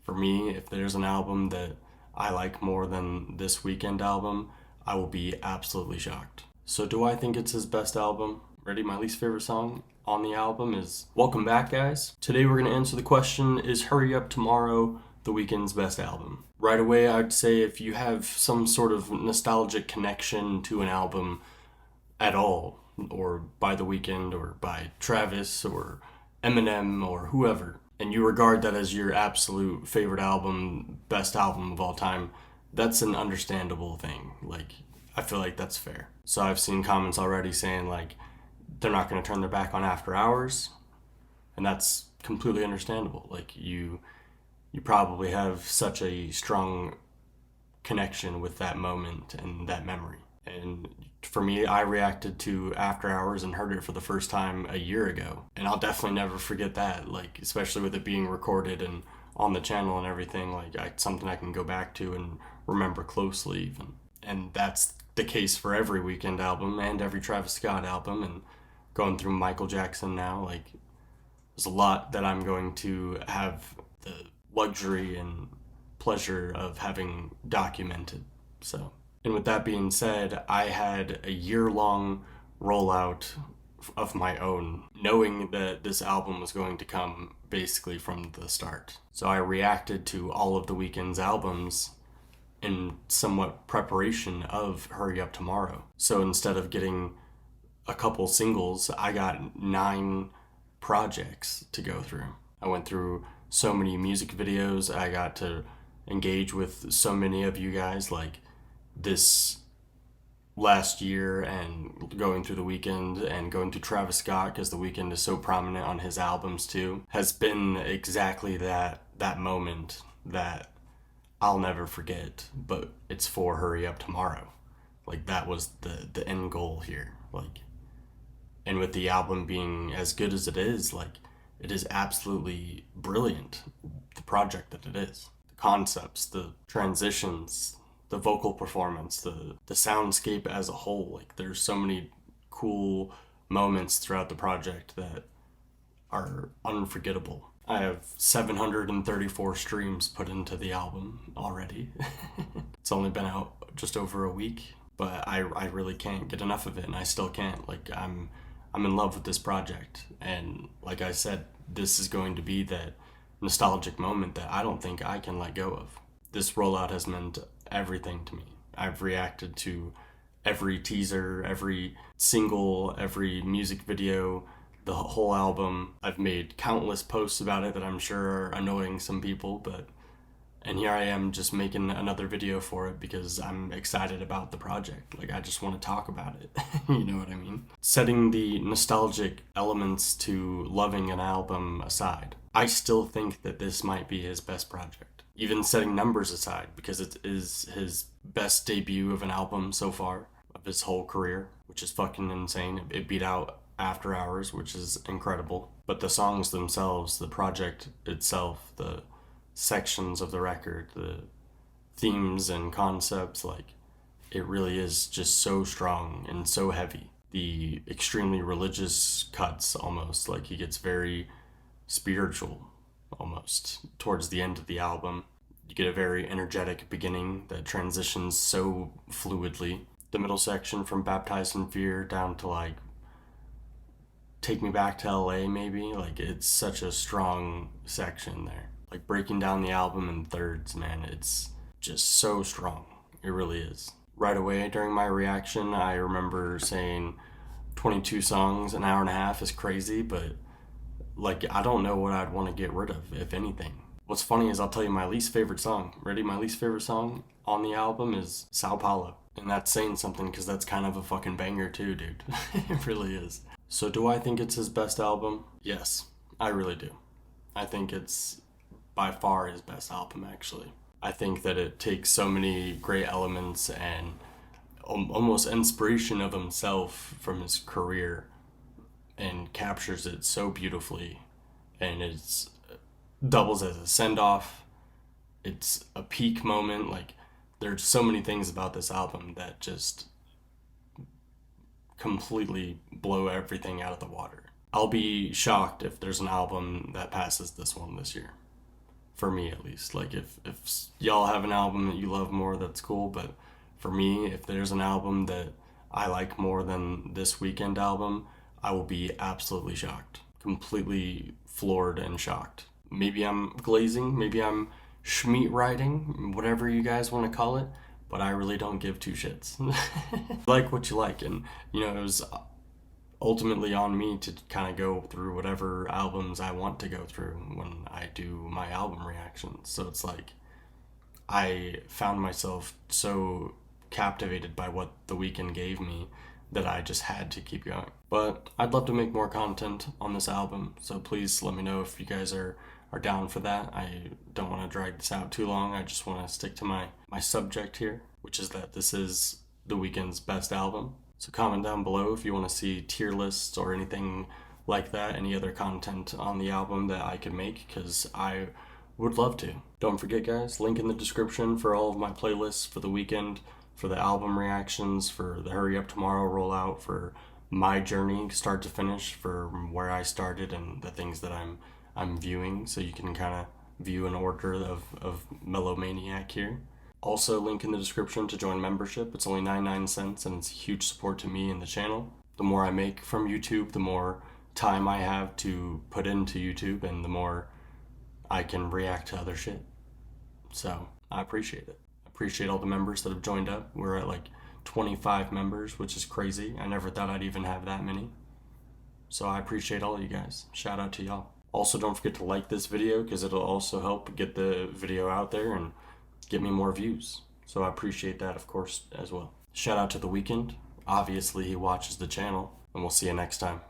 For me, if there's an album that I like more than this Weeknd album, I will be absolutely shocked. So, do I think it's his best album? Ready? My least favorite song on the album is Welcome Back, guys. Today we're going to answer the question, is Hurry Up Tomorrow the Weeknd's best album? Right away, I'd say if you have some sort of nostalgic connection to an album at all, or by The Weeknd, or by Travis, or Eminem, or whoever, and you regard that as your absolute favorite album, best album of all time, that's an understandable thing. Like, I feel like that's fair. So I've seen comments already saying, like, they're not going to turn their back on After Hours, and that's completely understandable. Like, you probably have such a strong connection with that moment and that memory. And for me, I reacted to After Hours and heard it for the first time a year ago. And I'll definitely never forget that, like, especially with it being recorded and on the channel and everything. Like, something I can go back to and remember closely, even. And that's the case for every Weeknd album and every Travis Scott album. And going through Michael Jackson now, like, there's a lot that I'm going to have the luxury and pleasure of having documented. So, and with that being said, I had a year-long rollout of my own, knowing that this album was going to come basically from the start. So I reacted to all of the Weeknd's albums in somewhat preparation of Hurry Up Tomorrow. So instead of getting a couple singles, I got 9 projects to go through. I went through so many music videos. I got to engage with so many of you guys, like, this last year, and going through The Weeknd and going through Travis Scott, because The Weeknd is so prominent on his albums too, has been exactly that moment that I'll never forget. But it's for Hurry Up Tomorrow. Like, that was the end goal here. Like, and with the album being as good as it is, like, it is absolutely brilliant, the project that it is. The concepts, the transitions, the vocal performance, the soundscape as a whole. Like, there's so many cool moments throughout the project that are unforgettable. I have 734 streams put into the album already. It's only been out just over a week, but I really can't get enough of it, and I still can't. Like, I'm in love with this project, and like I said, this is going to be that nostalgic moment that I don't think I can let go of. This rollout has meant everything to me. I've reacted to every teaser, every single, every music video, the whole album. I've made countless posts about it that I'm sure are annoying some people, and here I am just making another video for it because I'm excited about the project. Like, I just want to talk about it. You know what I mean? Setting the nostalgic elements to loving an album aside, I still think that this might be his best project. Even setting numbers aside, because it is his best debut of an album so far, of his whole career, which is fucking insane. It beat out After Hours, which is incredible. But the songs themselves, the project itself, the sections of the record, the themes and concepts, like, it really is just so strong and so heavy. The extremely religious cuts, almost, like, he gets very spiritual almost towards the end of the album. You get a very energetic beginning that transitions so fluidly. The middle section from Baptized in Fear down to, like, Take Me Back to LA, maybe, like, it's such a strong section there. Like, breaking down the album in thirds, man, it's just so strong. It really is. Right away during my reaction, I remember saying 22 songs, an hour and a half is crazy, but, like, I don't know what I'd want to get rid of, if anything. What's funny is I'll tell you my least favorite song. Ready? My least favorite song on the album is Sao Paulo. And that's saying something, because that's kind of a fucking banger too, dude. It really is. So do I think it's his best album? Yes, I really do. I think it's by far his best album, actually. I think that it takes so many great elements and almost inspiration of himself from his career and captures it so beautifully. And it's doubles as a send-off. It's a peak moment. Like, there's so many things about this album that just completely blow everything out of the water. I'll be shocked if there's an album that passes this one this year. For me at least. Like if y'all have an album that you love more, that's cool, but for me, if there's an album that I like more than this Weeknd album, I will be absolutely shocked. Completely floored and shocked. Maybe I'm glazing, maybe I'm schmeat writing, whatever you guys want to call it, but I really don't give two shits. Like what you like, and it was ultimately on me to kind of go through whatever albums I want to go through when I do my album reactions. So it's like I found myself so captivated by what The Weeknd gave me that I just had to keep going. But I'd love to make more content on this album, so please let me know if you guys are down for that. I don't want to drag this out too long. I just want to stick to my subject here, which is that this is The Weeknd's best album. So comment down below if you want to see tier lists or anything like that, any other content on the album that I could make, because I would love to. Don't forget, guys, link in the description for all of my playlists for The Weeknd, for the album reactions, for the Hurry Up Tomorrow rollout, for my journey start to finish, for where I started and the things that I'm viewing, so you can kind of view an order of Melomaniac here. Also, link in the description to join membership. It's only 99 cents and it's a huge support to me and the channel. The more I make from YouTube, the more time I have to put into YouTube, and the more I can react to other shit. So I appreciate it. I appreciate all the members that have joined up. We're at like 25 members, which is crazy. I never thought I'd even have that many. So I appreciate all of you guys. Shout out to y'all. Also, don't forget to like this video, because it'll also help get the video out there and get me more views. So I appreciate that, of course, as well. Shout out to The Weeknd. Obviously, he watches the channel, and we'll see you next time.